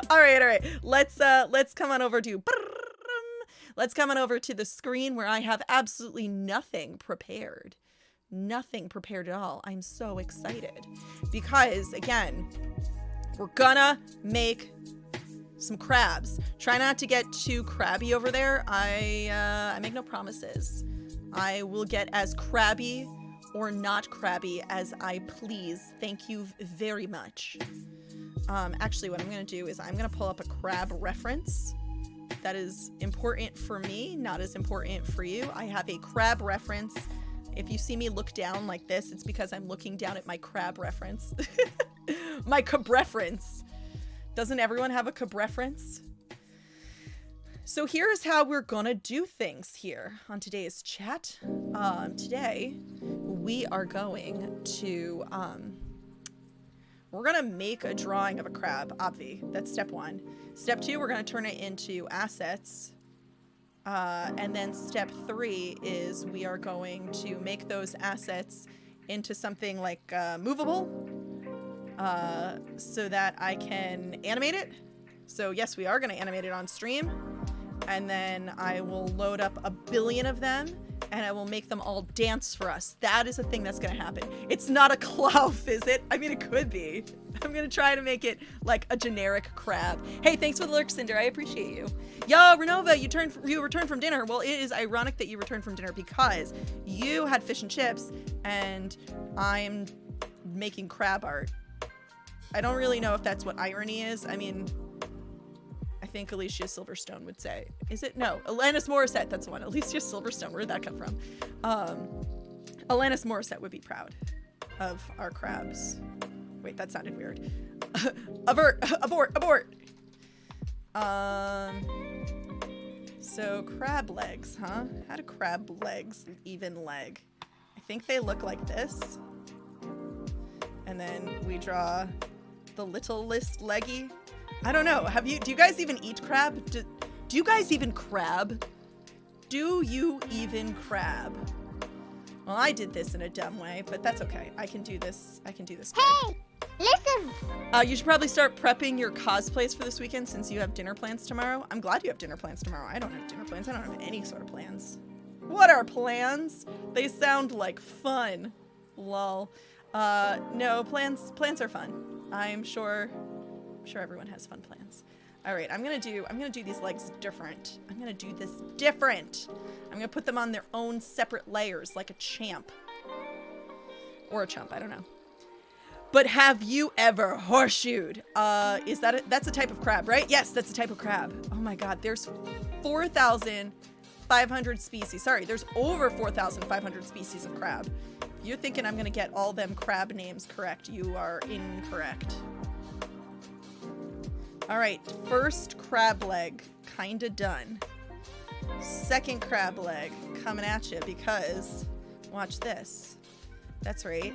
All right. Let's come on over to the screen where I have absolutely nothing prepared. Nothing prepared at all. I'm so excited because again, we're gonna make some crabs. Try not to get too crabby over there. I make no promises. I will get as crabby or not crabby as I please. Thank you very much. Actually, what I'm going to do is I'm going to pull up a crab reference that is important for me, not as important for you. I have a crab reference. If you see me look down like this, it's because I'm looking down at my crab reference. My cabreference. Doesn't everyone have a cabreference? So here's how we're gonna do things here on today's chat. Today we are going to we're gonna make a drawing of a crab, obvi. That's step 1. Step 2, we're gonna turn it into assets. And then step 3 is we are going to make those assets into something like movable, so that I can animate it. So yes, we are going to animate it on stream, and then I will load up a billion of them and I will make them all dance for us. That is a thing that's going to happen. It's not a cloth, is it? I mean, it could be. I'm going to try to make it like a generic crab. Hey, thanks for the lurk, Cinder. I appreciate you. Yo, Renova, you returned from dinner. Well, it is ironic that you returned from dinner because you had fish and chips and I'm making crab art. I don't really know if that's what irony is. I mean, I think Alicia Silverstone would say. Is it? No, Alanis Morissette, that's the one. Alicia Silverstone, where did that come from? Alanis Morissette would be proud of our crabs. Wait, that sounded weird. Abort. So crab legs, huh? How do crab legs even leg? I think they look like this. And then we draw the littlest leggy. I don't know. Do you guys even eat crab? Do you guys even crab? Do you even crab? Well, I did this in a dumb way, but that's okay. I can do this. Hey, listen. You should probably start prepping your cosplays for this weekend since you have dinner plans tomorrow. I'm glad you have dinner plans tomorrow. I don't have dinner plans. I don't have any sort of plans. What are plans? They sound like fun. Lol. No, plans are fun. I'm sure everyone has fun plans. All right, I'm gonna do these legs different. I'm gonna do this different. I'm gonna put them on their own separate layers like a champ. Or a chump, I don't know. But have you ever horseshoed? That's a type of crab, right? Yes, that's a type of crab. Oh my God, there's 4,500 species. Sorry, there's over 4,500 species of crab. If you're thinking I'm gonna get all them crab names correct, you are incorrect. All right, first crab leg, kinda done. Second crab leg, coming at you because, watch this. That's right.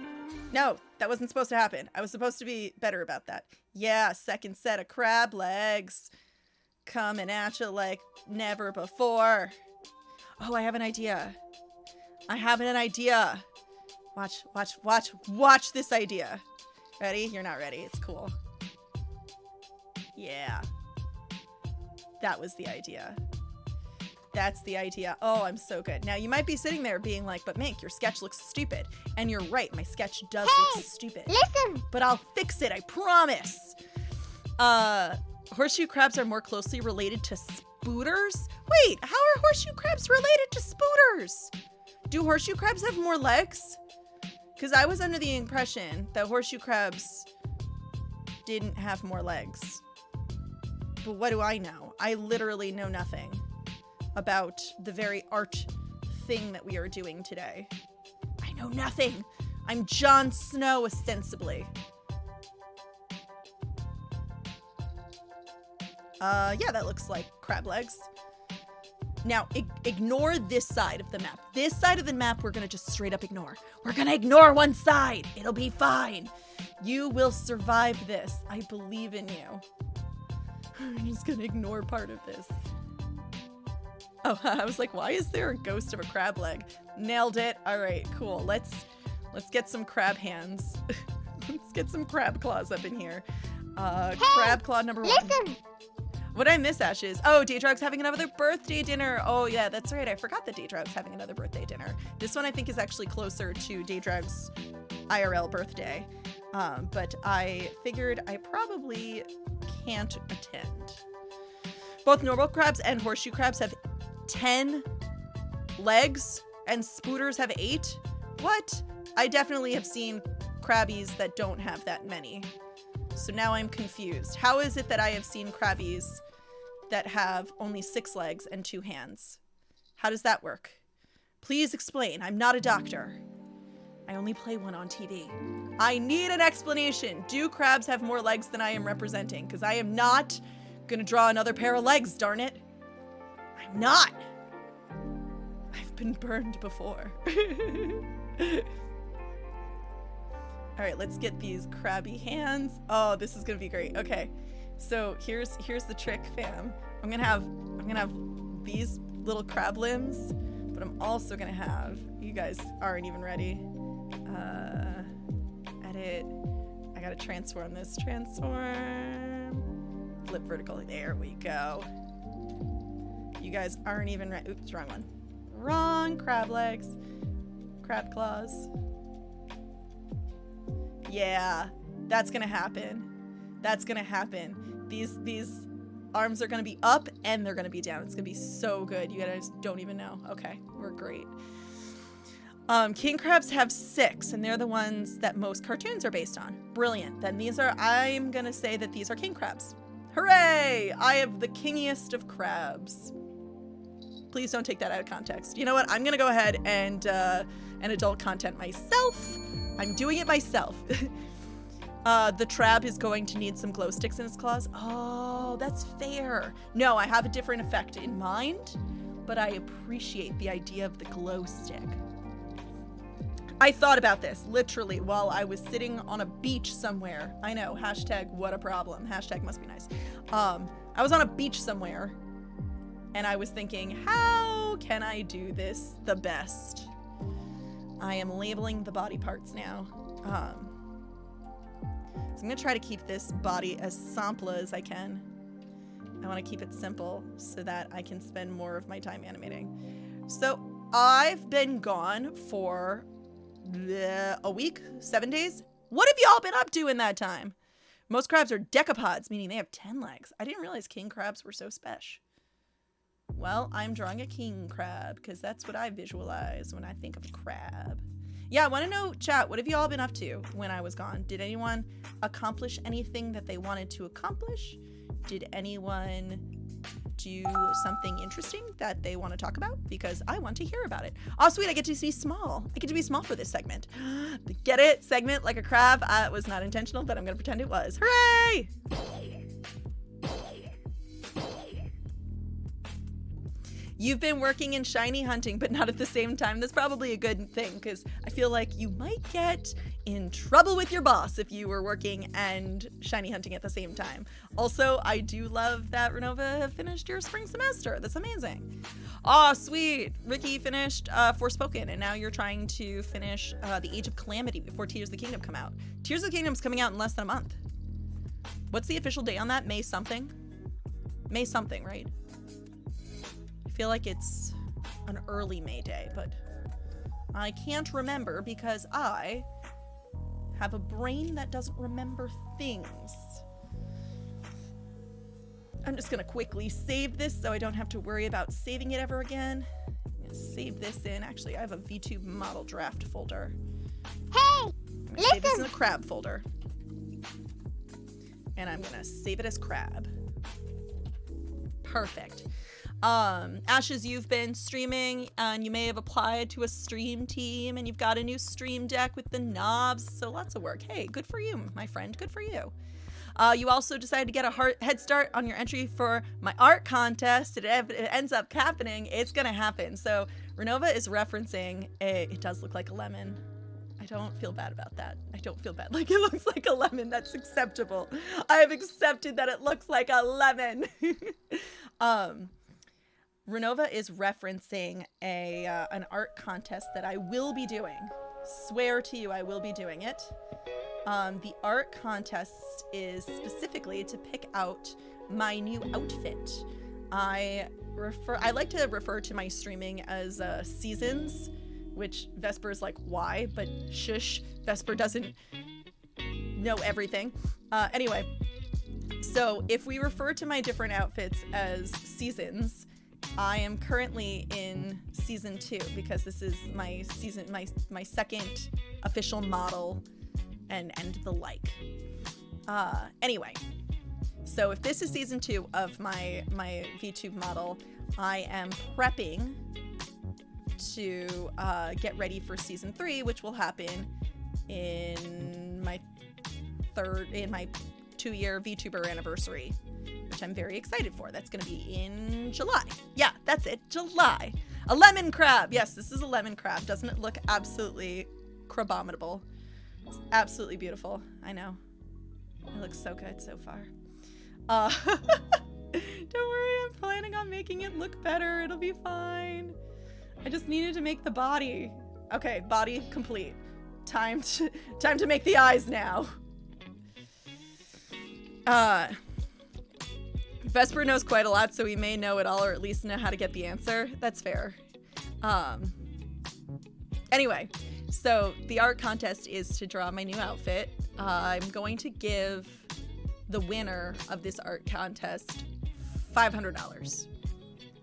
No, that wasn't supposed to happen. I was supposed to be better about that. Yeah, second set of crab legs, coming at you like never before. Oh, I have an idea. Watch this idea. Ready? You're not ready. It's cool. Yeah. That was the idea. That's the idea. Oh, I'm so good. Now, you might be sitting there being like, but Mink, your sketch looks stupid. And you're right. My sketch does look stupid. Listen. But I'll fix it. I promise. Horseshoe crabs are more closely related to spooters? Wait, how are horseshoe crabs related to spooters? Do horseshoe crabs have more legs? Because I was under the impression that horseshoe crabs didn't have more legs. But what do I know? I literally know nothing about the very art thing that we are doing today. I know nothing. I'm Jon Snow, ostensibly. Yeah, that looks like crab legs. Now, ignore this side of the map. This side of the map, we're gonna just straight up ignore. We're gonna ignore one side. It'll be fine. You will survive this. I believe in you. I'm just gonna ignore part of this. Oh, I was like, why is there a ghost of a crab leg? Nailed it. All right, cool. Let's get some crab hands. Let's get some crab claws up in here. Crab claw number 1. Listen. What did I miss, Ashes? Oh, Daedrog's having another birthday dinner. Oh, yeah, that's right. I forgot that Daedrog's having another birthday dinner. This one I think is actually closer to Daedrog's IRL birthday. But I figured I probably can't attend. Both normal crabs and horseshoe crabs have 10 legs and spooters have 8. What? I definitely have seen crabbies that don't have that many. So now I'm confused. How is it that I have seen crabbies that have only 6 legs and 2 hands? How does that work? Please explain. I'm not a doctor. I only play one on TV. I need an explanation. Do crabs have more legs than I am representing? Because I am not gonna draw another pair of legs, darn it. I'm not. I've been burned before. All right, let's get these crabby hands. Oh, this is gonna be great. Okay, so here's the trick, fam. I'm gonna have these little crab limbs, but I'm also gonna have, you guys aren't even ready. Edit. I gotta transform this. Transform. Flip vertical. There we go. You guys aren't even ready. Oops, wrong one. Wrong crab legs. Crab claws. Yeah, that's gonna happen. That's gonna happen. These arms are gonna be up and they're gonna be down. It's gonna be so good. You guys don't even know. Okay, we're great. King crabs have 6, and they're the ones that most cartoons are based on. Brilliant. Then I'm gonna say that these are king crabs. Hooray! I have the kingiest of crabs. Please don't take that out of context. You know what? I'm gonna go ahead and adult content myself. I'm doing it myself. The trab is going to need some glow sticks in its claws. Oh, that's fair. No, I have a different effect in mind, but I appreciate the idea of the glow stick. I thought about this literally while I was sitting on a beach somewhere. I know, hashtag what a problem. Hashtag must be nice. I was on a beach somewhere and I was thinking, how can I do this the best? I am labeling the body parts now. So I'm gonna try to keep this body as simple as I can. I wanna keep it simple so that I can spend more of my time animating. So I've been gone for a week, 7 days. What have y'all been up to in that time? Most crabs are decapods, meaning they have 10 legs. I didn't realize king crabs were so special. Well, I'm drawing a king crab because that's what I visualize when I think of crab. Yeah, I want to know, chat, what have you all been up to when I was gone? Did anyone accomplish anything that they wanted to accomplish? Did anyone do something interesting that they want to talk about? Because I want to hear about it. Oh, sweet, I get to be small. I get to be small for this segment. Get it? Segment like a crab? It was not intentional, but I'm going to pretend it was. Hooray! You've been working in shiny hunting, but not at the same time. That's probably a good thing, because I feel like you might get in trouble with your boss if you were working and shiny hunting at the same time. Also, I do love that Renova finished your spring semester. That's amazing. Oh, sweet. Ricky finished Forspoken, and now you're trying to finish The Age of Calamity before Tears of the Kingdom come out. Tears of the Kingdom's coming out in less than a month. What's the official date on that? May something? May something, right? I feel like it's an early May day, but I can't remember because I have a brain that doesn't remember things. I'm just gonna quickly save this so I don't have to worry about saving it ever again. I'm gonna save this in. Actually, I have a VTube model draft folder. Hey, I'm gonna save this in a crab folder. And I'm gonna save it as crab. Perfect. Ashes, you've been streaming and you may have applied to a stream team and you've got a new stream deck with the knobs, so lots of work. Hey, good for you, my friend, good for you. You also decided to get a head start on your entry for my art contest. It ends up happening. It's gonna happen. So Renova is referencing it does look like a lemon. I don't feel bad about that. I don't feel bad. Like, it looks like a lemon. That's acceptable. I have accepted that it looks like a lemon. Renova is referencing an art contest that I will be doing. Swear to you, I will be doing it. The art contest is specifically to pick out my new outfit. I like to refer to my streaming as seasons, which Vesper's like, why? But shush, Vesper doesn't know everything. Anyway, so if we refer to my different outfits as seasons, I am currently in season 2 because this is my season, my second official model and the like. Anyway, so if this is season 2 of my VTube model, I am prepping to get ready for season 3, which will happen in my 2-year VTuber anniversary, which I'm very excited for. That's going to be in July. Yeah, that's it, July. A lemon crab. Yes, this is a lemon crab. Doesn't it look absolutely crabominable? It's absolutely beautiful. I know. It looks so good so far. Don't worry, I'm planning on making it look better. It'll be fine. I just needed to make the body. Okay, body complete. Time to make the eyes now. Vesper knows quite a lot, so we may know it all, or at least know how to get the answer. That's fair. Anyway, so the art contest is to draw my new outfit. I'm going to give the winner of this art contest $500,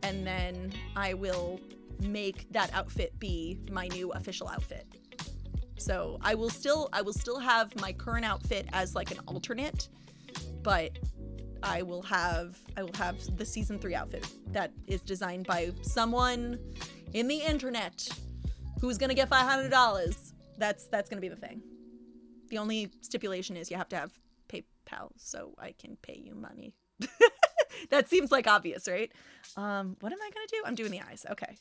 and then I will make that outfit be my new official outfit. So I will still have my current outfit as like an alternate, but I will have the season 3 outfit that is designed by someone in the internet who's gonna get $500. That's gonna be the thing. The only stipulation is you have to have PayPal so I can pay you money. That seems like obvious, right? What am I gonna do? I'm doing the eyes. Okay.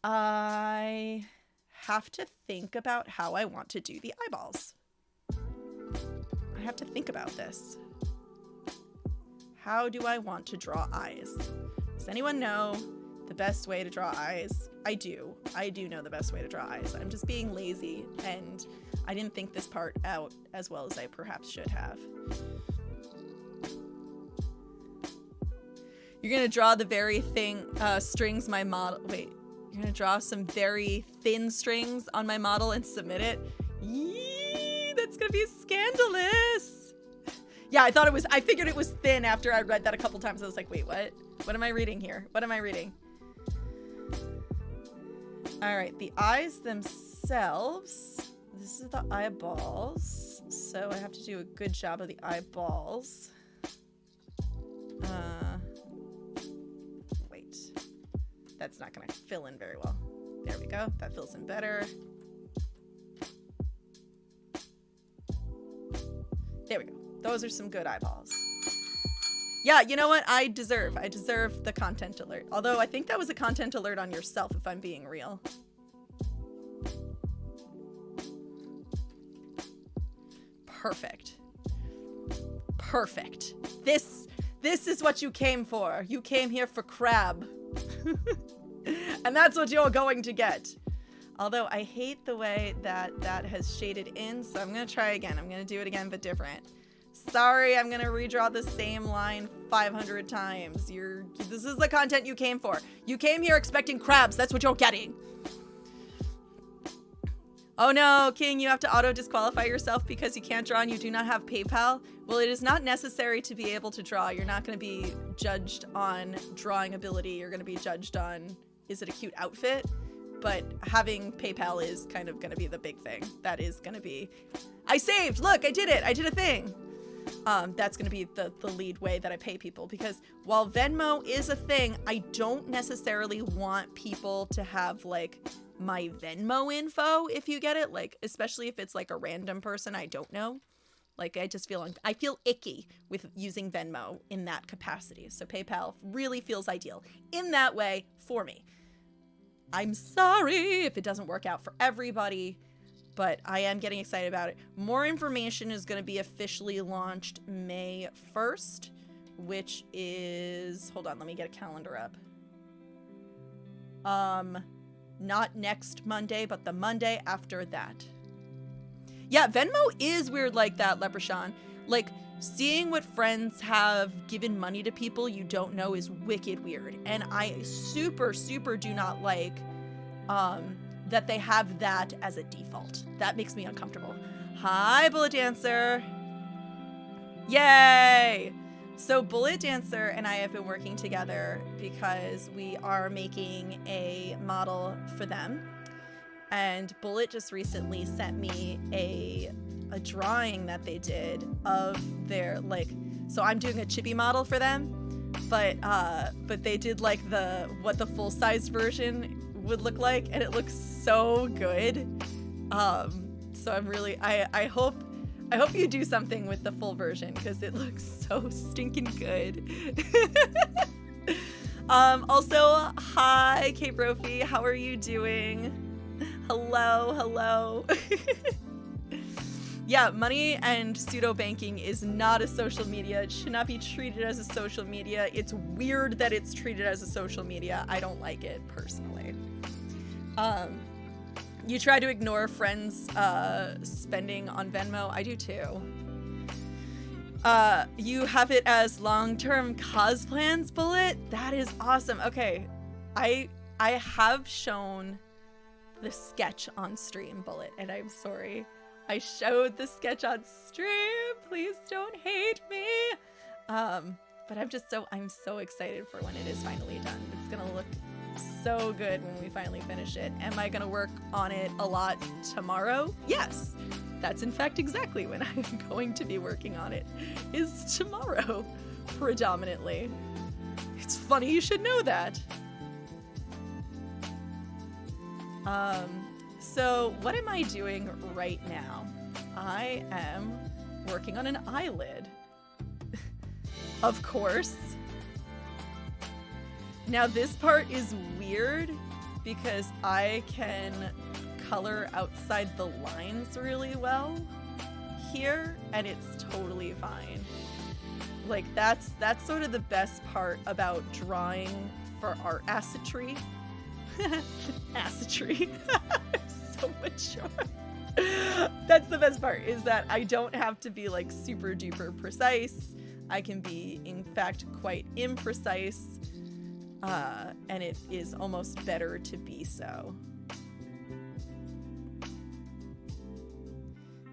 I have to think about how I want to do the eyeballs. I have to think about this. How do I want to draw eyes? Does anyone know the best way to draw eyes? I do know the best way to draw eyes. I'm just being lazy, and I didn't think this part out as well as I perhaps should have. You're gonna draw the very thing, strings my model, wait, you're gonna draw some very thin strings on my model and submit it? Yee, that's gonna be scandalous. Yeah, I figured it was thin after I read that a couple times. I was like, wait, what? What am I reading here? What am I reading? All right, the eyes themselves. This is the eyeballs. So I have to do a good job of the eyeballs. Wait. That's not gonna fill in very well. There we go. That fills in better. There we go. Those are some good eyeballs. Yeah, you know what? I deserve the content alert. Although I think that was a content alert on yourself, if I'm being real. Perfect. Perfect. This is what you came for. You came here for crab. And that's what you're going to get. Although I hate the way that has shaded in, so I'm gonna try again. I'm gonna do it again, but different. Sorry, I'm gonna redraw the same line 500 times. This is the content you came for. You came here expecting crabs. That's what you're getting. Oh no, King, you have to auto-disqualify yourself because you can't draw and you do not have PayPal. Well, it is not necessary to be able to draw. You're not gonna be judged on drawing ability. You're gonna be judged on, is it a cute outfit? But having PayPal is kind of gonna be the big thing. That is gonna be, I saved, look, I did it, I did a thing. That's gonna be the lead way that I pay people, because while Venmo is a thing, I don't necessarily want people to have like my Venmo info, if you get it, like, especially if it's like a random person I don't know. Like, I just feel, I feel icky with using Venmo in that capacity. So PayPal really feels ideal in that way for me. I'm sorry if it doesn't work out for everybody, but I am getting excited about it. More information is going to be officially launched May 1st, which is, hold on, let me get a calendar up. Not next Monday, but the Monday after that. Yeah, Venmo is weird like that, Leprechaun. Like, seeing what friends have given money to people you don't know is wicked weird. And I super, super do not like that they have that as a default. That makes me uncomfortable. Hi, Bullet Dancer. Yay! So Bullet Dancer and I have been working together because we are making a model for them. And Bullet just recently sent me a drawing that they did of their, like, so I'm doing a chibi model for them, but they did like what the full-size version would look like, and it looks so good. So I'm really, I hope you do something with the full version because it looks so stinking good. Also, hi, Kate Brophy, how are you doing? Hello. Yeah, money and pseudo banking is not a social media. It should not be treated as a social media. It's weird that it's treated as a social media. I don't like it personally. You try to ignore friends spending on Venmo. I do too. You have it as long-term cause plans, Bullet? That is awesome. Okay, I have shown the sketch on stream, Bullet, and I'm sorry. I showed the sketch on stream. Please don't hate me. But I'm so excited for when it is finally done. It's gonna look so good when we finally finish it. Am I gonna work on it a lot tomorrow? Yes. That's in fact exactly when I'm going to be working on it, is tomorrow, predominantly. It's funny you should know that. So what am I doing right now? I am working on an eyelid. Of course. Now this part is weird because I can color outside the lines really well here, and it's totally fine. Like that's sort of the best part about drawing for art assetry. Assetry. So mature. That's the best part, is that I don't have to be like super duper precise. I can be in fact quite imprecise, and it is almost better to be so.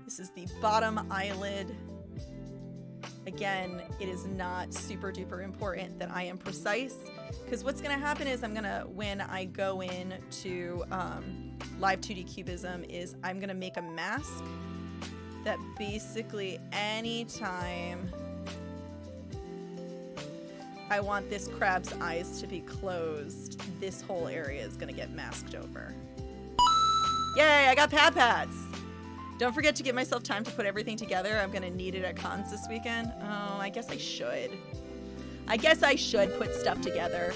This is the bottom eyelid. Again, it is not super duper important that I am precise, because what's going to happen is when I go in to live 2D cubism, is I'm going to make a mask that basically anytime I want this crab's eyes to be closed, this whole area is going to get masked over. Yay, I got pads! Don't forget to give myself time to put everything together. I'm gonna need it at cons this weekend. Oh, I guess I should. I guess I should put stuff together.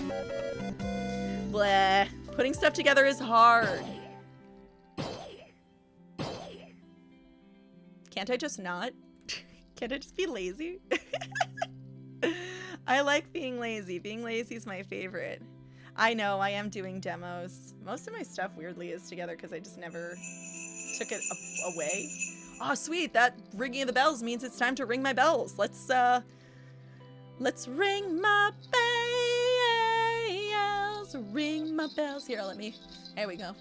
Bleh. Putting stuff together is hard. Can't I just not? Can't I just be lazy? I like being lazy. Being lazy is my favorite. I know, I am doing demos. Most of my stuff weirdly is together because I just never took it away. Oh, sweet. That ringing of the bells means it's time to ring my bells. Let's ring my bells. Ring my bells. Here, there we go.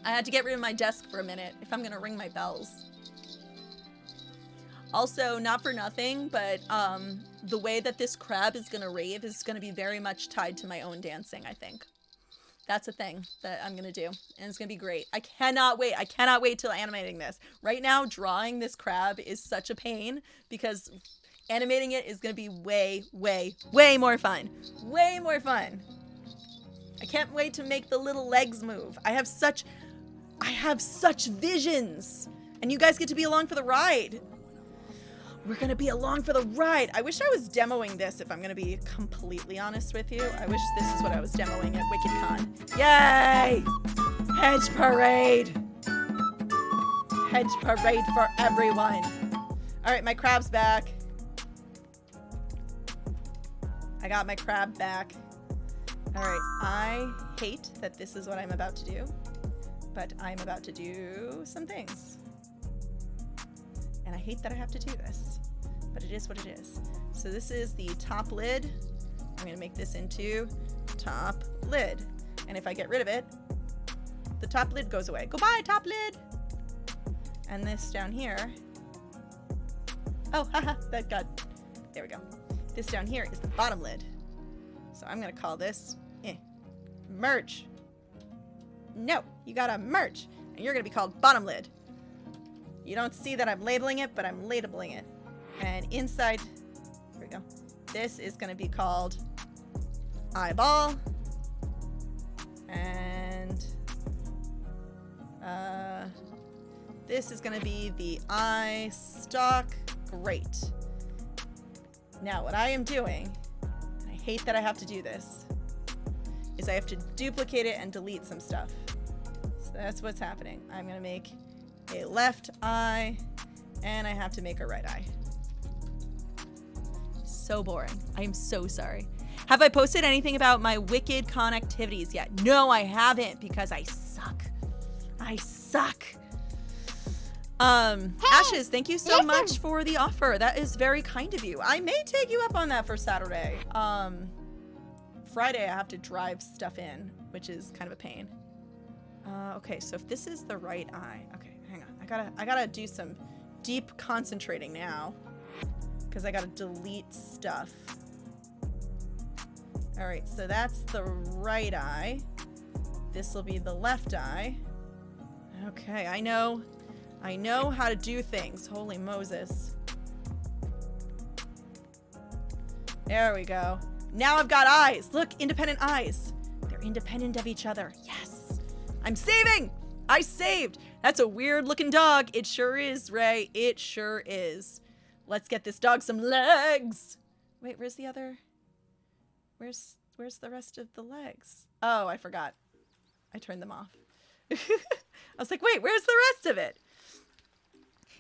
I had to get rid of my desk for a minute if I'm gonna ring my bells. Also, not for nothing, but the way that this crab is gonna rave is gonna be very much tied to my own dancing, I think. That's a thing that I'm gonna do, and it's gonna be great. I cannot wait. I cannot wait till animating this. Right now, drawing this crab is such a pain because animating it is gonna be way, way, way more fun. Way more fun. I can't wait to make the little legs move. I have such visions, and you guys get to be along for the ride. We're gonna be along for the ride. I wish I was demoing this, if I'm gonna be completely honest with you. I wish this is what I was demoing at WickedCon. Yay! Hedge parade! Hedge parade for everyone. All right, my crab's back. I got my crab back. All right, I hate that this is what I'm about to do, but I'm about to do some things. And I hate that I have to do this, but it is what it is. So this is the top lid. I'm gonna make this into top lid. And if I get rid of it, the top lid goes away. Goodbye, top lid. And this down here. Oh, haha, that got, there we go. This down here is the bottom lid. So I'm gonna call this merge. No, you gotta merge. And you're gonna be called bottom lid. You don't see that I'm labeling it, but I'm labeling it. And inside, here we go. This is gonna be called eyeball. And this is gonna be the eye stalk. Great. Now what I am doing, and I hate that I have to do this, is I have to duplicate it and delete some stuff. So that's what's happening. I'm gonna make a left eye, and I have to make a right eye. So boring. I am so sorry. Have I posted anything about my Wicked Con activities yet? No, I haven't, because I suck. I suck. Ashes, thank you so much for the offer. That is very kind of you. I may take you up on that for Saturday. Friday I have to drive stuff in, which is kind of a pain. Okay, so if this is the right eye, okay, hang on. I gotta do some deep concentrating now, because I gotta delete stuff. All right, so that's the right eye. This will be the left eye. Okay, I know how to do things. Holy Moses. There we go. Now I've got eyes. Look, independent eyes. They're independent of each other. Yes. I'm saving. I saved. That's a weird looking dog. It sure is, Ray. It sure is. Let's get this dog some legs. Wait, where's the other? Where's the rest of the legs? Oh, I forgot. I turned them off. I was like, wait, where's the rest of it?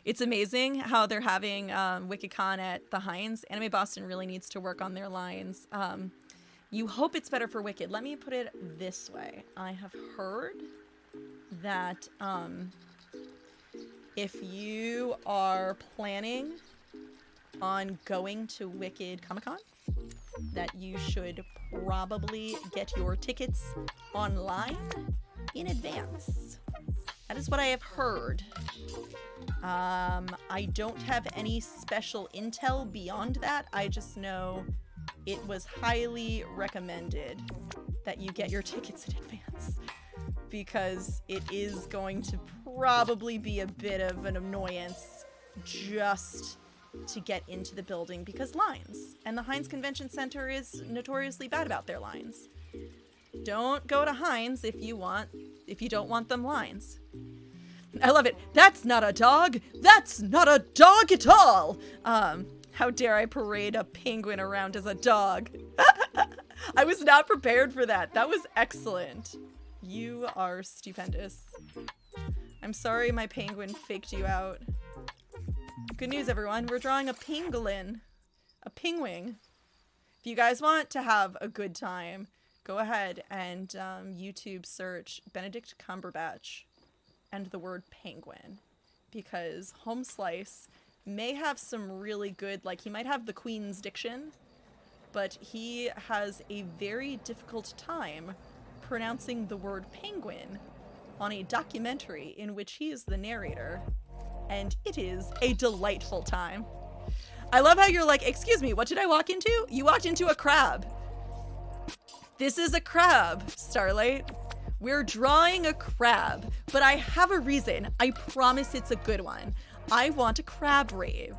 It's amazing how they're having WickedCon at the Heinz. Anime Boston really needs to work on their lines. You hope it's better for Wicked. Let me put it this way. I have heard that if you are planning on going to Wicked Comic-Con, that you should probably get your tickets online in advance. That is what I have heard. I don't have any special intel beyond that. I just know it was highly recommended that you get your tickets in advance, because it is going to probably be a bit of an annoyance just to get into the building, because lines. And the Heinz Convention Center is notoriously bad about their lines. Don't go to Heinz if you don't want them lines. I love it. That's not a dog. That's not a dog at all. How dare I parade a penguin around as a dog? I was not prepared for that. That was excellent. You are stupendous. I'm sorry my penguin faked you out. Good news, everyone. We're drawing a pangolin. A penguin. If you guys want to have a good time, go ahead and YouTube search Benedict Cumberbatch and the word penguin, because Home Slice may have some really good, like, he might have the Queen's diction, but he has a very difficult time pronouncing the word penguin on a documentary in which he is the narrator, and it is a delightful time. I love how you're like, excuse me, what did I walk into? You walked into a crab. This is a crab, Starlight. We're drawing a crab, but I have a reason. I promise it's a good one. I want a crab rave.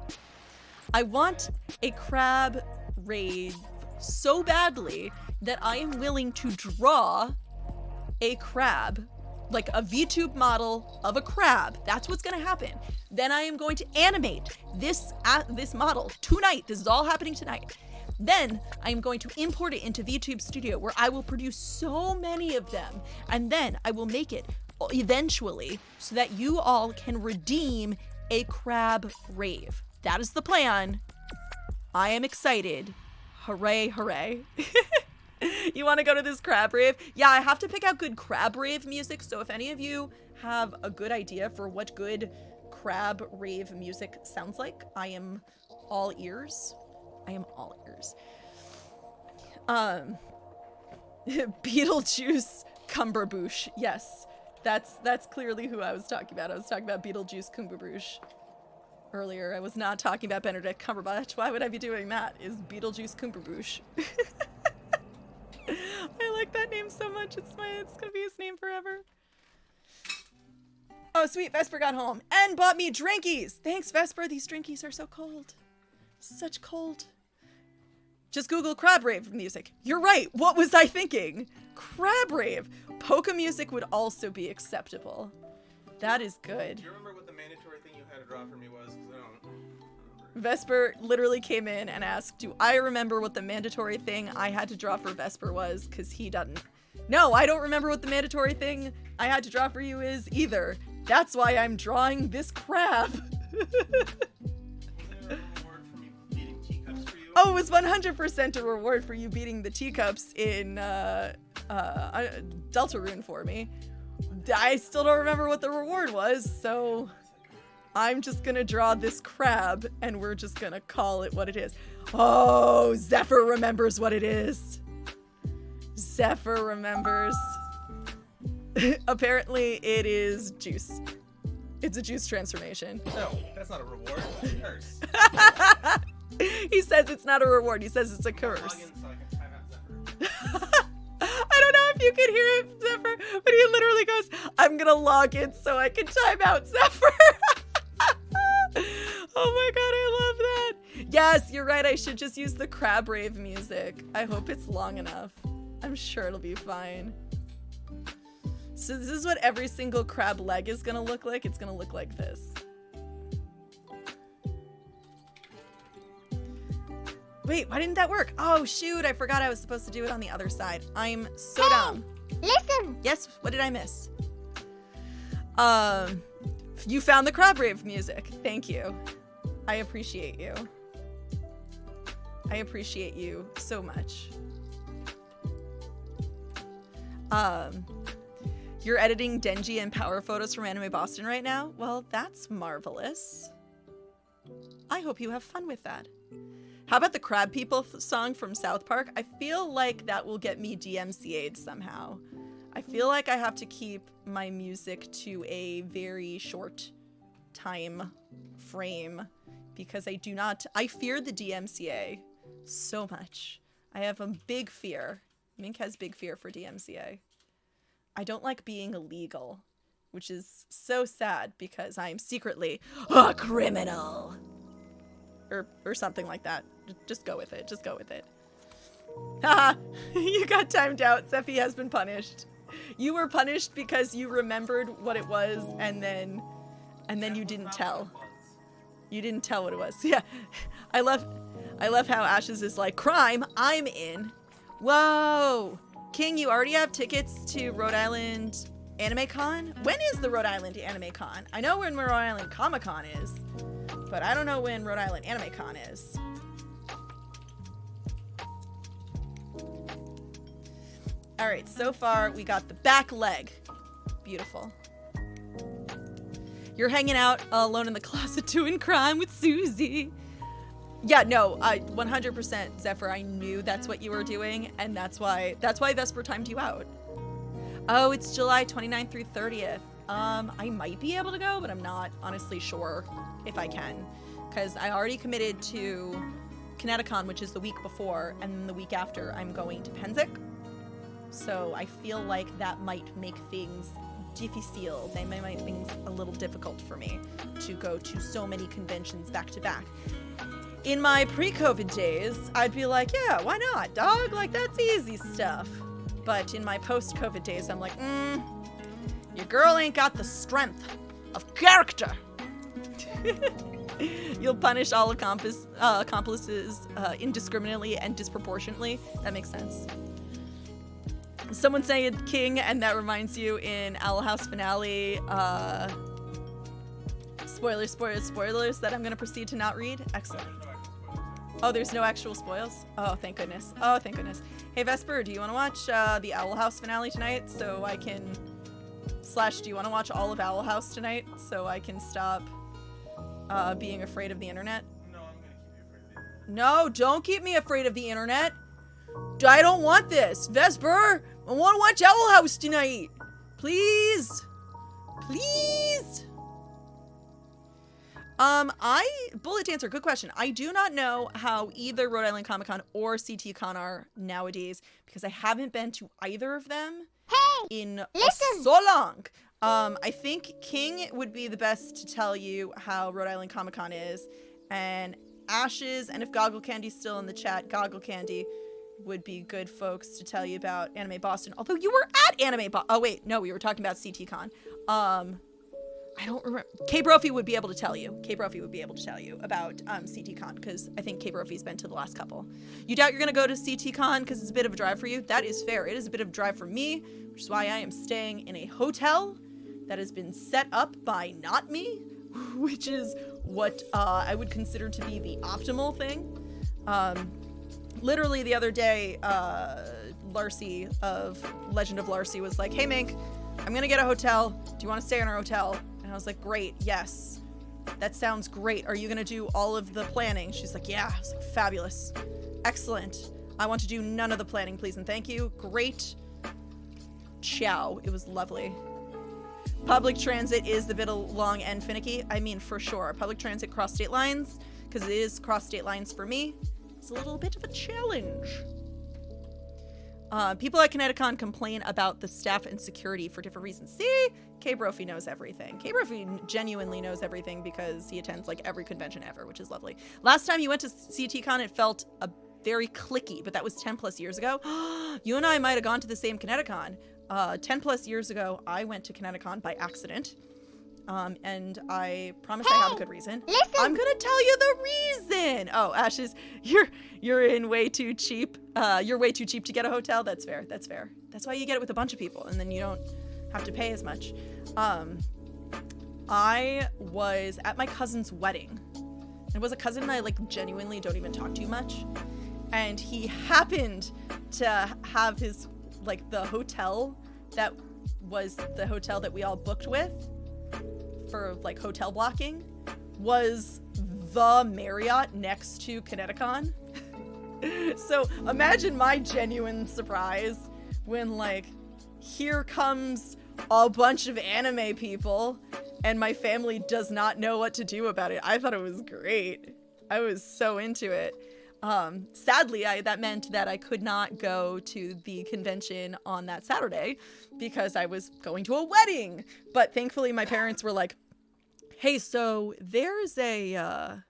I want a crab rave so badly that I am willing to draw a crab, like a VTube model of a crab. That's what's gonna happen. Then I am going to animate this model tonight. This is all happening tonight. Then I am going to import it into VTube Studio, where I will produce so many of them, and then I will make it eventually so that you all can redeem a crab rave. That is the plan. I am excited. Hooray, hooray. You want to go to this crab rave? Yeah, I have to pick out good crab rave music, so if any of you have a good idea for what good crab rave music sounds like, I am all ears. I am all ears. Beetlejuice Cumberboosh. Yes, that's clearly who I was talking about. I was talking about Beetlejuice Cumberboosh earlier. I was not talking about Benedict Cumberbatch. Why would I be doing that? Is Beetlejuice Cumberboosh. I like that name so much. It's gonna be his name forever. Oh, sweet. Vesper got home and bought me drinkies. Thanks, Vesper. These drinkies are so cold. Such cold. Just Google crab rave music. You're right. What was I thinking? Crab rave. Polka music would also be acceptable. That is good. Do you remember what the mandatory thing you had to draw for me was? 'Cause I don't remember. Vesper literally came in and asked, do I remember what the mandatory thing I had to draw for Vesper was? Because he doesn't. No, I don't remember what the mandatory thing I had to draw for you is either. That's why I'm drawing this crab. Oh, it was 100% a reward for you beating the teacups in Deltarune for me. I still don't remember what the reward was, so I'm just gonna draw this crab and we're just gonna call it what it is. Oh, Zephyr remembers what it is. Zephyr remembers. Apparently it is juice. It's a juice transformation. No, that's not a reward. That's a curse. He says it's not a reward. He says it's a curse. Log in so I can time out Zephyr. I don't know if you can hear it, Zephyr, but he literally goes, I'm gonna log in so I can time out Zephyr. Oh my god, I love that. Yes, you're right. I should just use the crab rave music. I hope it's long enough. I'm sure it'll be fine. So this is what every single crab leg is gonna look like. It's gonna look like this. Wait, why didn't that work? Oh, shoot. I forgot I was supposed to do it on the other side. I'm so dumb. Listen. Yes, what did I miss? You found the crab rave music. Thank you. I appreciate you. I appreciate you so much. You're editing Denji and power photos from Anime Boston right now? Well, that's marvelous. I hope you have fun with that. How about the Crab People song from South Park? I feel like that will get me DMCA'd somehow. I feel like I have to keep my music to a very short time frame because I fear the DMCA so much. I have a big fear. Mink has big fear for DMCA. I don't like being illegal, which is so sad because I'm secretly a criminal. Or something like that. Just go with it. Just go with it. Haha, you got timed out. Zephy has been punished. You were punished because you remembered what it was and then you didn't tell. You didn't tell what it was. Yeah. I love how Ashes is like, crime, I'm in. Whoa. King, you already have tickets to Rhode Island Anime Con? When is the Rhode Island Anime Con? I know when Rhode Island Comic Con is, but I don't know when Rhode Island Anime Con is. All right, so far we got the back leg. Beautiful. You're hanging out alone in the closet doing crime with Susie. Yeah, no, 100% Zephyr, I knew that's what you were doing, and that's why Vesper timed you out. Oh, it's July 29th through 30th. I might be able to go, but I'm not honestly sure if I can, because I already committed to Kineticon, which is the week before, and then the week after I'm going to Penzik. So I feel like that might make things difficile. They might make things a little difficult for me to go to so many conventions back to back. In my pre-COVID days, I'd be like, yeah, why not, dog? Like, that's easy stuff. But in my post-COVID days, I'm like, your girl ain't got the strength of character. You'll punish all accomplices indiscriminately and disproportionately. That makes sense. Someone saying King, and that reminds you in Owl House finale, spoilers that I'm going to proceed to not read. Excellent. Oh, there's no actual spoils? Oh, thank goodness. Oh, thank goodness. Hey, Vesper, do you want to watch the Owl House finale tonight so I can... / do you want to watch all of Owl House tonight so I can stop being afraid of the internet? No, I'm gonna keep you afraid of the internet. No, don't keep me afraid of the internet. I don't want this. Vesper, I want to watch Owl House tonight. Please. Please. Bullet Dancer, good question. I do not know how either Rhode Island Comic Con or CTCon are nowadays because I haven't been to either of them in so long. I think King would be the best to tell you how Rhode Island Comic Con is, and Ashes, and if Goggle Candy's still in the chat, Goggle Candy would be good folks to tell you about Anime Boston. Although you were at Anime Boston. Oh wait, no, we were talking about CTCon. I don't remember. K Brophy would be able to tell you. K Brophy would be able to tell you about CTCon because I think K Brophy's been to the last couple. You doubt you're gonna go to CTCon because it's a bit of a drive for you? That is fair. It is a bit of a drive for me, which is why I am staying in a hotel that has been set up by not me, which is what I would consider to be the optimal thing. Literally the other day, Larcy of Legend of Larcy was like, hey Mink, I'm gonna get a hotel. Do you want to stay in our hotel? And I was like, great, yes. That sounds great. Are you gonna do all of the planning? She's like, yeah. I was like, fabulous. Excellent. I want to do none of the planning, please and thank you. Great. Ciao. It was lovely. Public transit is the bit long and finicky. I mean, for sure. Public transit cross state lines, because it is cross state lines for me. It's a little bit of a challenge. People at Kineticon complain about the staff and security for different reasons. See? K Brophy knows everything. K Brophy genuinely knows everything because he attends like every convention ever, which is lovely. Last time you went to CTCon, it felt very cliquey, but that was 10 plus years ago. You and I might have gone to the same Kineticon. 10 plus years ago, I went to Kineticon by accident. And I promise I have a good reason. Listen. I'm gonna tell you the reason. Oh, Ashes, you're in way too cheap. You're way too cheap to get a hotel. That's fair. That's fair. That's why you get it with a bunch of people, and then you don't have to pay as much. I was at my cousin's wedding. It was a cousin I like genuinely don't even talk to much, and he happened to have his like the hotel that was the hotel that we all booked with for like hotel blocking was the Marriott next to Kineticon. So imagine my genuine surprise when like here comes a bunch of anime people and my family does not know what to do about it. I thought it was great. I was so into it. Sadly, that meant that I could not go to the convention on that Saturday because I was going to a wedding. But thankfully, my parents were like, "Hey, so there's a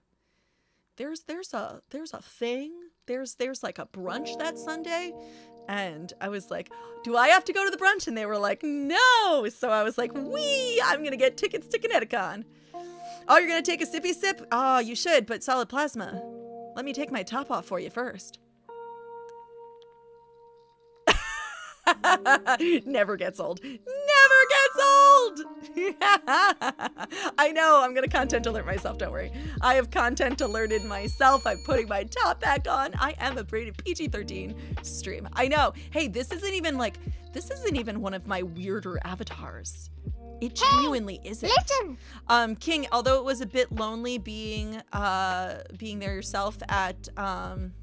thing. There's like a brunch that Sunday." And I was like, "Do I have to go to the brunch?" And they were like, "No." So I was like, I'm gonna get tickets to Kineticon. Oh, you're gonna take a sippy sip? Oh, you should, but solid plasma. Let me take my top off for you first. Never gets old. Never gets old! I know, I'm gonna content alert myself, don't worry. I have content alerted myself. I'm putting my top back on. I am a rated PG-13 stream. I know. Hey, this isn't even one of my weirder avatars. It genuinely isn't. Listen. King, although it was a bit lonely being there yourself at hang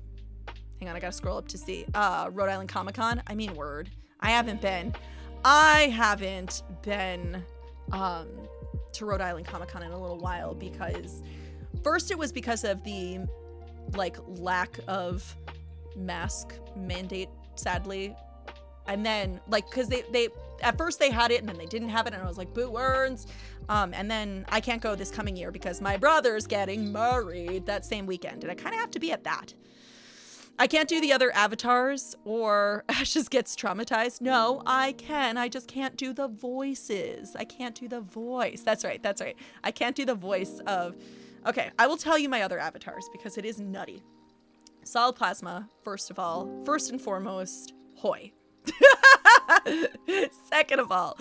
on, I gotta scroll up to see Rhode Island Comic Con. I mean, word. I haven't been to Rhode Island Comic Con in a little while because first it was because of the like lack of mask mandate, sadly. And then like because they at first they had it and then they didn't have it and I was like, boo words. And then I can't go this coming year because my brother's getting married that same weekend and I kind of have to be at that. I can't do the other avatars or Ashes gets traumatized. No, I can. I just can't do the voices. I can't do the voice. That's right. I can't do the voice of... Okay, I will tell you my other avatars because it is nutty. Solid Plasma, first of all. First and foremost, Hoy. Second of all,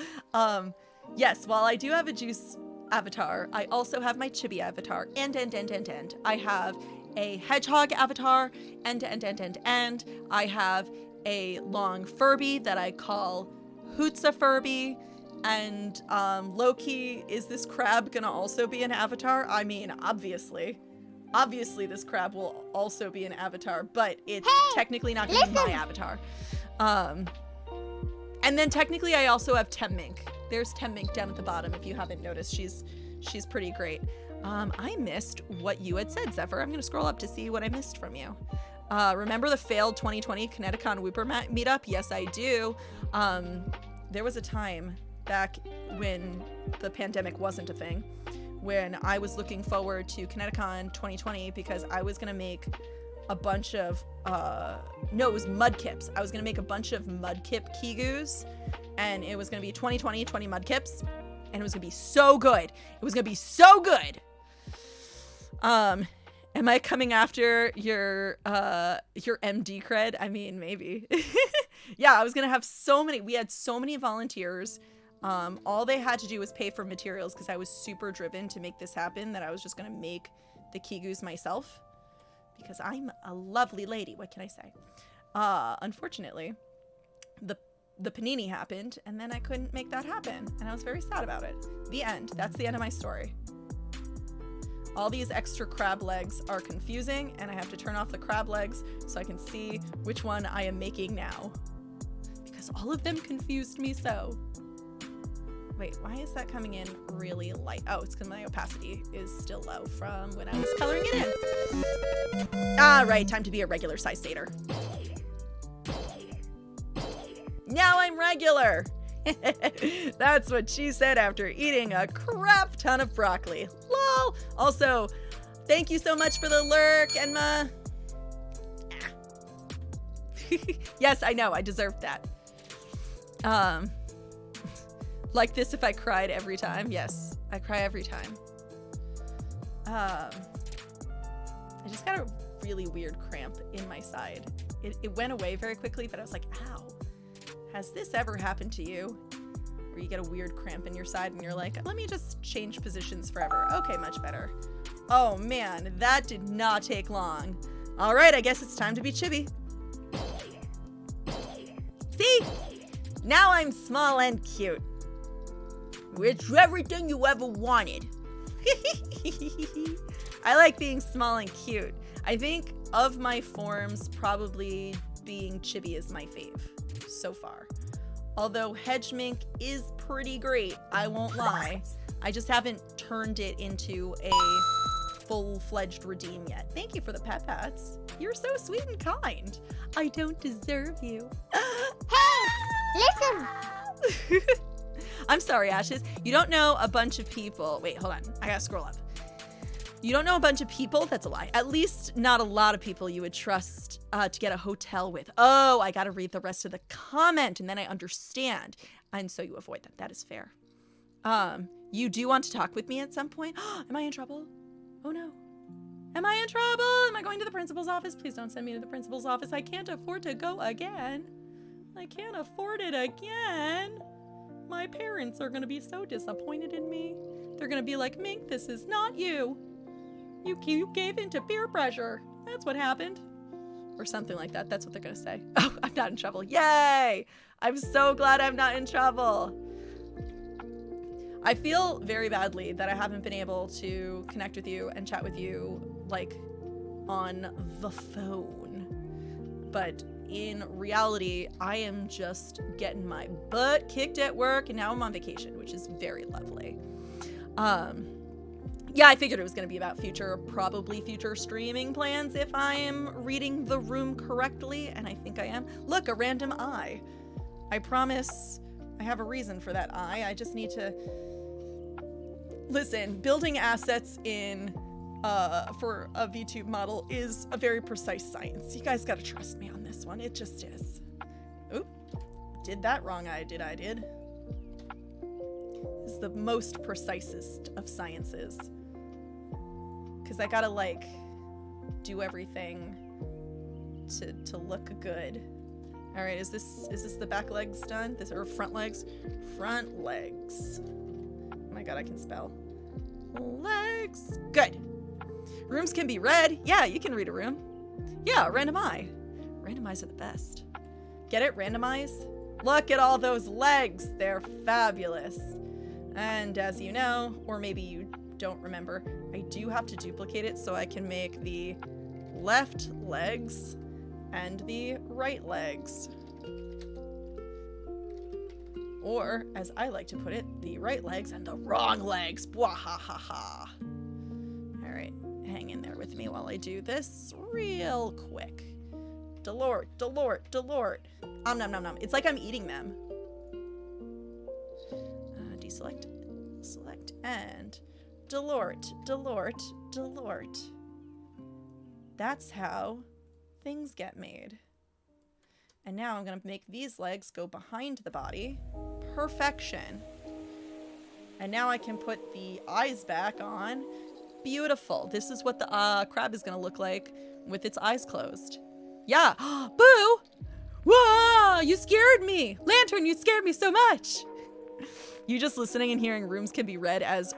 yes, while I do have a Juice avatar, I also have my Chibi avatar, and I have a Hedgehog avatar, and I have a long Furby that I call Hootsa Furby, And low-key, is this crab gonna also be an avatar? I mean, obviously this crab will also be an avatar, but it's technically not gonna be my avatar. And then technically I also have Mink. There's Mink down at the bottom if you haven't noticed. She's pretty great. I missed what you had said, Zephyr. I'm gonna scroll up to see what I missed from you. Remember the failed 2020 Kineticon Whooper meetup? Yes, I do. There was a time back when the pandemic wasn't a thing, when I was looking forward to Kineticon 2020 because I was gonna make a bunch of no, it was mudkips. I was gonna make a bunch of mudkip Kigus, and it was gonna be 2020 mudkips, and it was gonna be so good. It was gonna be so good. Am I coming after your MD cred? I mean, maybe. Yeah, I was gonna have we had so many volunteers. All they had to do was pay for materials because I was super driven to make this happen that I was just gonna make the Kigus myself because I'm a lovely lady. What can I say? Unfortunately, the panini happened and then I couldn't make that happen and I was very sad about it. The end. That's the end of my story. All these extra crab legs are confusing and I have to turn off the crab legs so I can see which one I am making now. Because all of them confused me so. Wait, why is that coming in really light? Oh, it's because my opacity is still low from when I was coloring it in. Ah, right, time to be a regular size satyr. Now I'm regular. That's what she said after eating a crap ton of broccoli. Lol. Also, thank you so much for the lurk, Enma. Yes, I know, I deserved that. Like this if I cried every time. Yes, I cry every time. I just got a really weird cramp in my side. It went away very quickly, but I was like, ow. Has this ever happened to you? Where you get a weird cramp in your side and you're like, let me just change positions forever. Okay, much better. Oh man, that did not take long. All right, I guess it's time to be chibi. See? Now I'm small and cute. It's everything you ever wanted. I like being small and cute. I think of my forms, probably being chibi is my fave so far. Although Hedge Mink is pretty great, I won't lie. I just haven't turned it into a full-fledged redeem yet. Thank you for the pet pats. You're so sweet and kind. I don't deserve you. Hey, listen. I'm sorry, Ashes. You don't know a bunch of people. Wait, hold on. I gotta scroll up. You don't know a bunch of people? That's a lie. At least not a lot of people you would trust to get a hotel with. Oh, I gotta read the rest of the comment and then I understand. And so you avoid that. That is fair. You do want to talk with me at some point? Am I in trouble? Oh no. Am I in trouble? Am I going to the principal's office? Please don't send me to the principal's office. I can't afford to go again. I can't afford it again. My parents are gonna be so disappointed in me. They're gonna be like, Mink, this is not you. You gave in to peer pressure. That's what happened. Or something like that. That's what they're gonna say. Oh, I'm not in trouble. Yay! I'm so glad I'm not in trouble. I feel very badly that I haven't been able to connect with you and chat with you, like, on the phone. But in reality, I am just getting my butt kicked at work, and now I'm on vacation, which is very lovely. Yeah, I figured it was going to be about probably future streaming plans if I am reading the room correctly, and I think I am. Look, a random eye. I promise I have a reason for that eye. I just need to... Listen, building assets in for a VTube model is a very precise science. You guys gotta trust me on this one. It just is. Oop. Did that wrong eye, did I? This is the most precisest of sciences. Because I gotta, like, do everything to look good. Alright, is this the back legs done? Or front legs? Front legs. Oh my god, I can spell. Legs. Good. Rooms can be read. Yeah, you can read a room. Yeah, random eye. Random eyes are the best. Get it? Randomize? Look at all those legs. They're fabulous. And as you know, or maybe you don't remember, I do have to duplicate it so I can make the left legs and the right legs. Or, as I like to put it, the right legs and the wrong legs. Bwahahaha. Alright, hang in there with me while I do this real quick. Delort, Delort, Delort. Nom nom nom. It's like I'm eating them. Deselect, select, and Delort, Delort, Delort. That's how things get made. And now I'm going to make these legs go behind the body. Perfection. And now I can put the eyes back on. Beautiful. This is what the crab is going to look like with its eyes closed. Yeah. Boo! Whoa! You scared me! Lantern, you scared me so much! You just listening and hearing rooms can be read as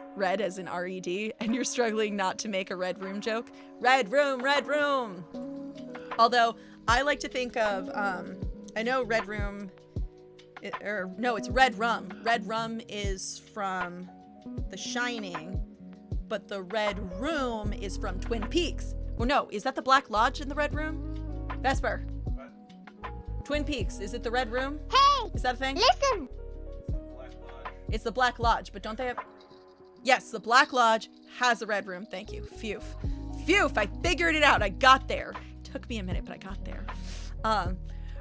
in R-E-D, and you're struggling not to make a red room joke. Red room, red room! Although, I like to think of, I know red room, no, it's red rum. Red rum is from The Shining, but the red room is from Twin Peaks. Or no, is that the Black Lodge in the red room? Vesper. What? Twin Peaks, is it the red room? Hey! Is that a thing? Listen! Black Lodge. It's the Black Lodge, but don't they have... Yes, the Black Lodge has a red room. Thank you. Phew. Phew, I figured it out. I got there. Took me a minute, but I got there.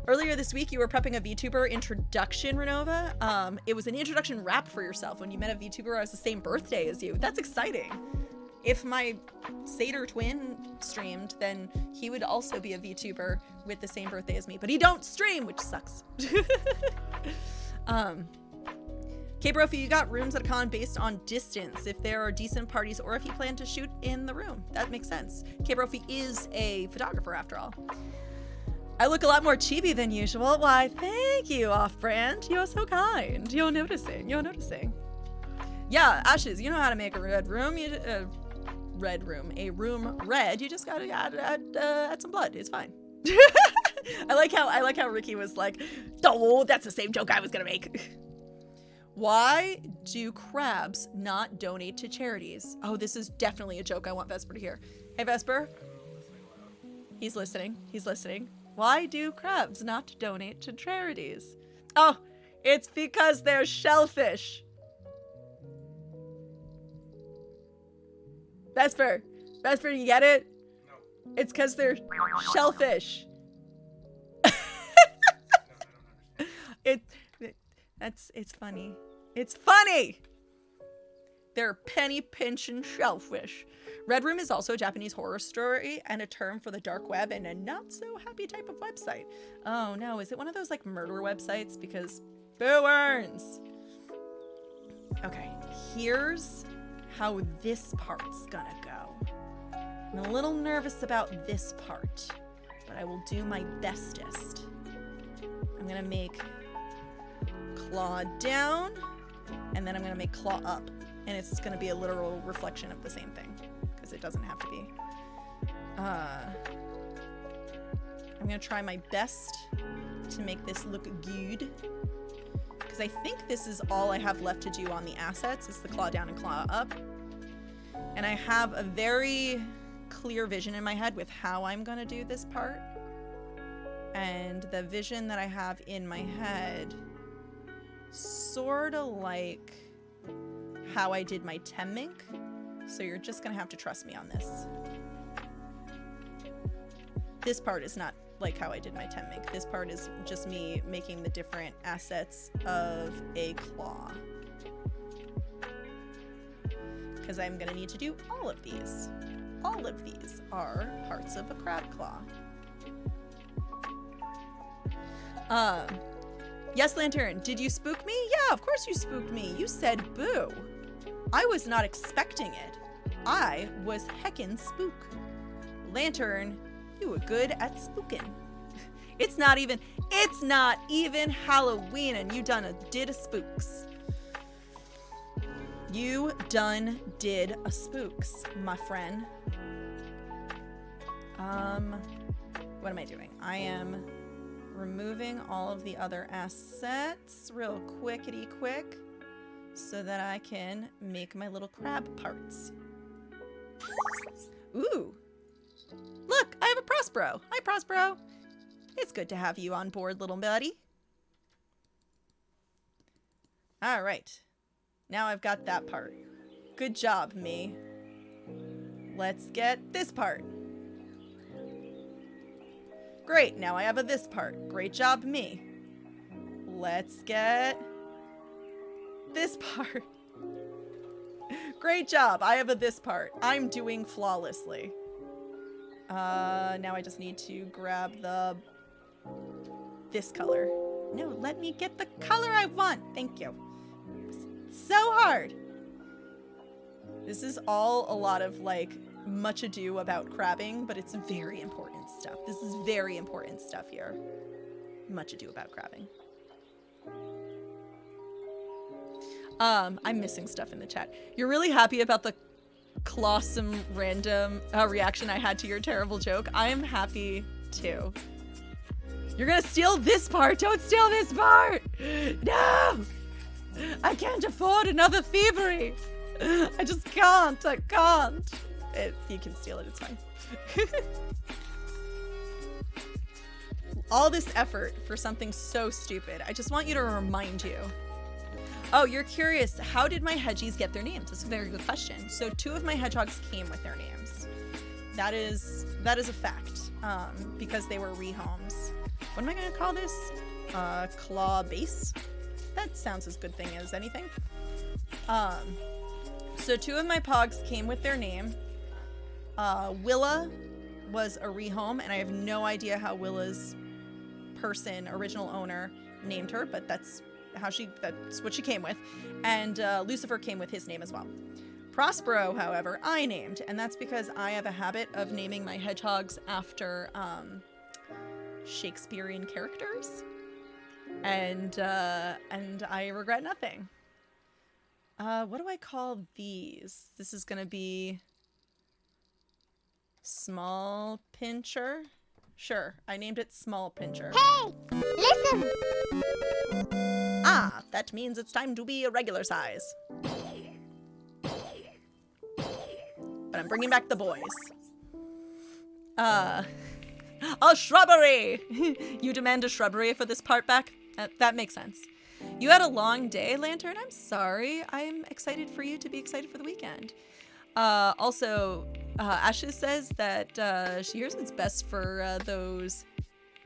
Earlier this week, you were prepping a VTuber introduction, Renova. It was an introduction rap for yourself when you met a VTuber who has the same birthday as you. That's exciting. If my Satyr twin streamed, then he would also be a VTuber with the same birthday as me. But he don't stream, which sucks. K-Brophy, you got rooms at a con based on distance, if there are decent parties or if you plan to shoot in the room. That makes sense. K-Brophy is a photographer after all. I look a lot more chibi than usual. Why, thank you, Off-Brand. You're so kind. You're noticing. You're noticing. Yeah, Ashes, you know how to make a red room. A room red. You just gotta add some blood. It's fine. I like how Ricky was like, oh, that's the same joke I was gonna make. Why do crabs not donate to charities? Oh, this is definitely a joke I want Vesper to hear. Hey, Vesper. He's listening. He's listening. Why do crabs not donate to charities? Oh, it's because they're shellfish. Vesper, you get it? No. It's because they're shellfish. No, I don't understand. It's funny. It's funny! They're penny pinching shellfish. Red Room is also a Japanese horror story and a term for the dark web and a not so happy type of website. Oh no, is it one of those like murder websites? Because boo earns. Okay, here's how this part's gonna go. I'm a little nervous about this part, but I will do my bestest. I'm gonna make claw down, and then I'm gonna make claw up, and it's gonna be a literal reflection of the same thing, because it doesn't have to be. I'm gonna try my best to make this look good, because I think this is all I have left to do on the assets, is the claw down and claw up. And I have a very clear vision in my head with how I'm gonna do this part. And the vision that I have in my head sorta like how I did my Mink. So you're just gonna have to trust me on this. This part is not like how I did my Mink. This part is just me making the different assets of a claw. Because I'm gonna need to do all of these. All of these are parts of a crab claw. Yes, Lantern, did you spook me? Yeah, of course you spooked me. You said boo. I was not expecting it. I was heckin' spook. Lantern, you were good at spooking. It's not even Halloween and you did a spooks. You done did a spooks, my friend. What am I doing? I am removing all of the other assets real quickity quick so that I can make my little crab parts. Ooh. Look, I have a Prospero. Hi, Prospero. It's good to have you on board, little buddy. All right. Now I've got that part. Good job, me. Let's get this part. Great, now I have a this part. Great job, me. Let's get this part. Great job, I have a this part. I'm doing flawlessly. Now I just need to grab this color. No, let me get the color I want. Thank you. So hard. This is all a lot of, like, much ado about crabbing, but it's very important stuff. This is very important stuff here. Much ado about crabbing. I'm missing stuff in the chat. You're really happy about the clawsome random reaction I had to your terrible joke. I am happy too. You're gonna steal this part. Don't steal this part. No! I can't afford another thievery. I just can't. I can't. You can steal it. It's fine. All this effort for something so stupid. I just want you to remind you. Oh, you're curious. How did my hedgies get their names? That's a very good question. So 2 of my hedgehogs came with their names. That is a fact. Because they were rehomes. What am I going to call this? Claw base? That sounds as good thing as anything. So 2 of my pogs came with their name. Willa was a rehome, and I have no idea how Willa's original owner, named her, but that's what she came with. And Lucifer came with his name as well. Prospero, however, I named, and that's because I have a habit of naming my hedgehogs after Shakespearean characters. And I regret nothing. What do I call these? This is gonna be Small Pincher. Sure, I named it Small Pincher. Hey, listen. Ah, that means it's time to be a regular size. But I'm bringing back the boys. A shrubbery! You demand a shrubbery for this part back? That makes sense. You had a long day, Lantern. I'm sorry. I'm excited for you to be excited for the weekend. Also, Ashes says that she hears it's best for those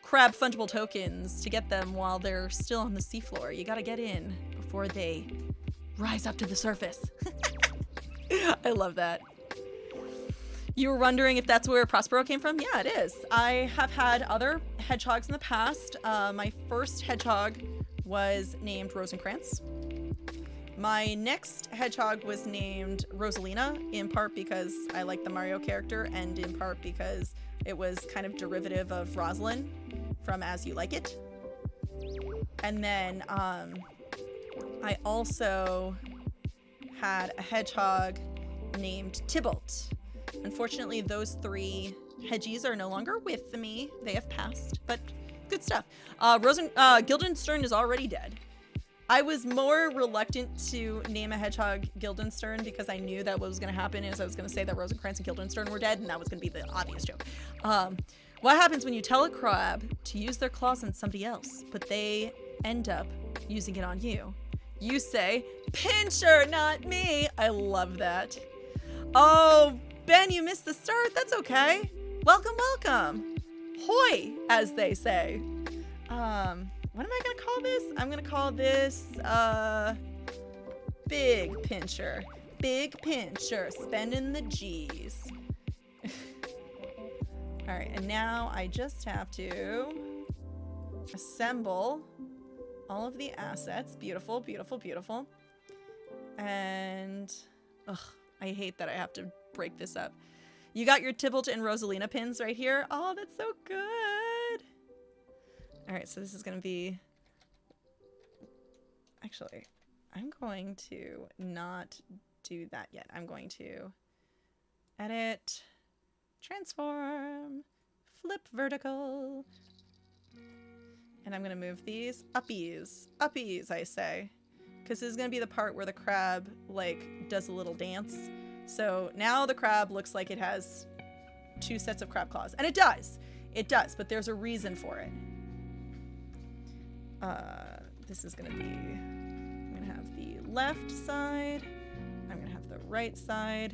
crab fungible tokens to get them while they're still on the seafloor. You gotta get in before they rise up to the surface. I love that. You were wondering if that's where Prospero came from? Yeah, it is. I have had other hedgehogs in the past. My first hedgehog was named Rosencrantz. My next hedgehog was named Rosalina, in part because I like the Mario character, and in part because it was kind of derivative of Rosalind from As You Like It. And then I also had a hedgehog named Tybalt. Unfortunately, those 3 hedgies are no longer with me. They have passed, but good stuff. Guildenstern is already dead. I was more reluctant to name a hedgehog Guildenstern because I knew that what was going to happen is I was going to say that Rosencrantz and Guildenstern were dead, and that was going to be the obvious joke. What happens when you tell a crab to use their claws on somebody else, but they end up using it on you? You say, "Pincher, not me." I love that. Oh, Ben, you missed the start. That's okay. Welcome, welcome. Hoi, as they say. What am I gonna call this? I'm gonna call this, Big Pincher. Big Pincher, spending the G's. All right, and now I just have to assemble all of the assets. Beautiful, beautiful, beautiful. And, ugh, I hate that I have to break this up. You got your Tybalt and Rosalina pins right here. Oh, that's so good. All right, so this is going to be... Actually, I'm going to not do that yet. I'm going to edit, transform, flip vertical, And I'm going to move these uppies. Uppies, I say. Because this is going to be the part where the crab, like, does a little dance. So now the crab looks like it has 2 sets of crab claws. And it does. It does, but there's a reason for it. This is going to be... I'm going to have the left side. I'm going to have the right side.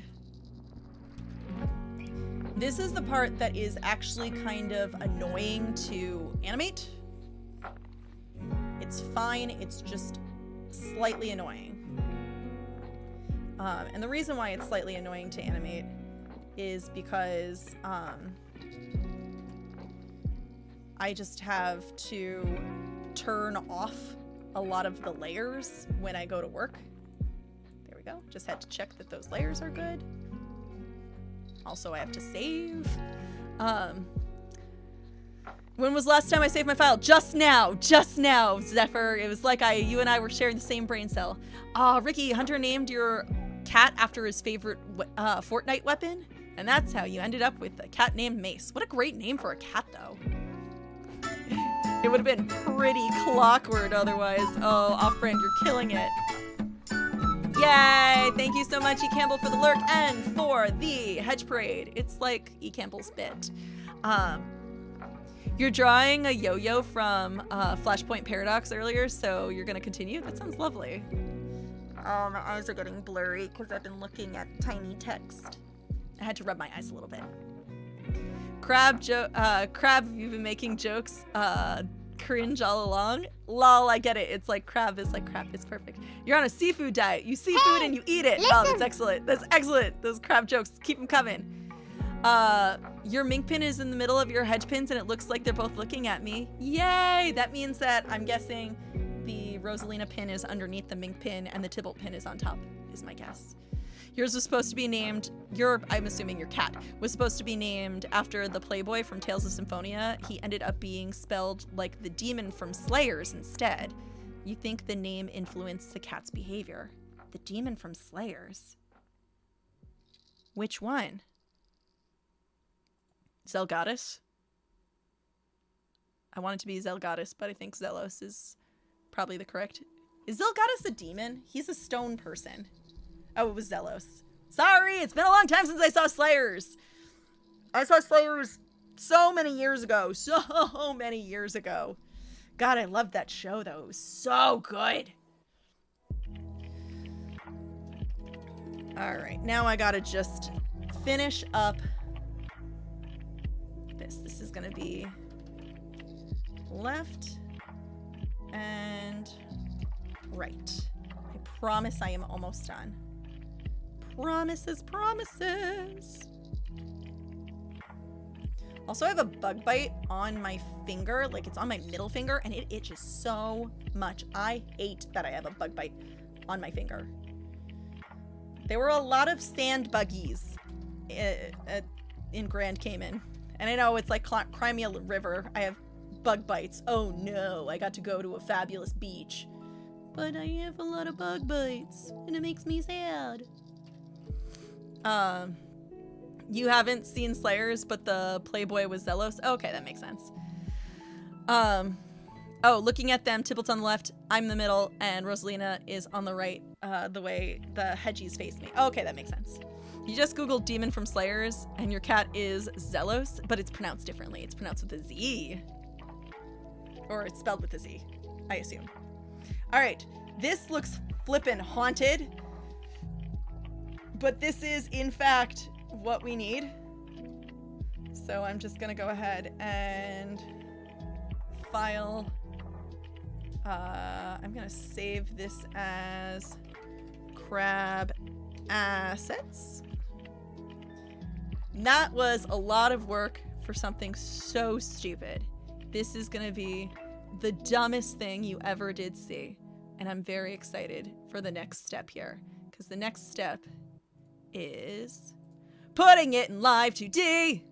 This is the part that is actually kind of annoying to animate. It's fine, it's just slightly annoying. And the reason why it's slightly annoying to animate is because I just have to turn off a lot of the layers when I go to work. There we go. Just had to check that those layers are good. Also, I have to save. When was the last time I saved my file? Just now, Zephyr. It was like you and I were sharing the same brain cell. Ricky, Hunter named your cat after his favorite Fortnite weapon, and that's how you ended up with a cat named Mace. What a great name for a cat, though. It would have been pretty clockwork otherwise. Oh, off-brand, you're killing it. Yay! Thank you so much, E. Campbell, for the lurk and for the hedge parade. It's like E. Campbell's bit. You're drawing a yo-yo from Flashpoint Paradox earlier, so you're gonna continue? That sounds lovely. Oh, my eyes are getting blurry because I've been looking at tiny text. I had to rub my eyes a little bit. Crab, you've been making jokes, cringe all along. Lol, I get it. It's like crab is perfect. You're on a seafood diet. You see food and you eat it. Listen. Oh, that's excellent. That's excellent. Those crab jokes, keep them coming. Your mink pin is in the middle of your hedge pins and it looks like they're both looking at me. Yay! That means that I'm guessing the Rosalina pin is underneath the mink pin and the Tybalt pin is on top, is my guess. Yours was supposed to be named, I'm assuming your cat, was supposed to be named after the Playboy from Tales of Symphonia. He ended up being spelled like the demon from Slayers instead. You think the name influenced the cat's behavior. The demon from Slayers? Which one? Zelgoddess? I want it to be Zelgoddess, but I think Zelos is probably the correct. Is Zelgoddess a demon? He's a stone person. Oh, it was Zelos. Sorry, it's been a long time since I saw Slayers. I saw Slayers so many years ago. So many years ago. God, I loved that show, though. It was so good. All right, now I gotta just finish up this. This is gonna be left and right. I promise I am almost done. Promises, promises. Also, I have a bug bite on my finger, like it's on my middle finger, and it itches so much. I hate that I have a bug bite on my finger. There were a lot of sand buggies in Grand Cayman. And I know it's like Crimea River. I have bug bites. Oh no, I got to go to a fabulous beach. But I have a lot of bug bites, and it makes me sad. You haven't seen Slayers, but the Playboy was Zelos? Okay, that makes sense. Oh, looking at them, Tybalt's on the left, I'm in the middle, and Rosalina is on the right, the way the hedgies face me. Okay, that makes sense. You just Googled demon from Slayers, and your cat is Zelos, but it's pronounced differently. It's pronounced with a Z. Or it's spelled with a Z, I assume. All right, this looks flippin' haunted, but this is, in fact, what we need. So I'm just gonna go ahead and file. I'm gonna save this as crab assets. That was a lot of work for something so stupid. This is gonna be the dumbest thing you ever did see. And I'm very excited for the next step here, because the next step is putting it in live 2D.